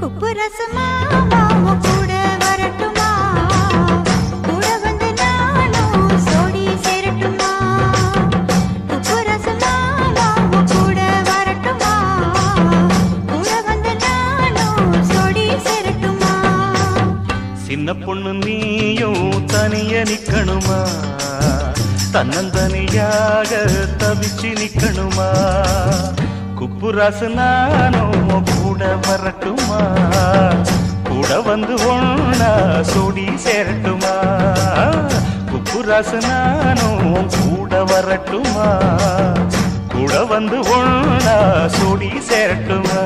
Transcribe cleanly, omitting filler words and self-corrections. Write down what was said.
குப்பு ரசமாமா உன் கூட வரட்டுமா கூட வந்து நானும் சோடி சேரட்டுமா குப்பு ரசமாமா உன் கூட வரட்டுமா கூட வந்து நானும் சோடி சேரட்டுமா சின்ன பொண்ணு நீயும் தனிய நிக்கணுமா தன்னந்தனியாக தவிச்சு நிக்கணுமா குப்புராசு நானும் கூட வரட்டுமா கூட வந்து ஒண்ணா சோடி சேரட்டுமா குப்புராசு நானும் கூட வரட்டுமா கூட வந்து ஒண்ணா சோடி சேரட்டுமா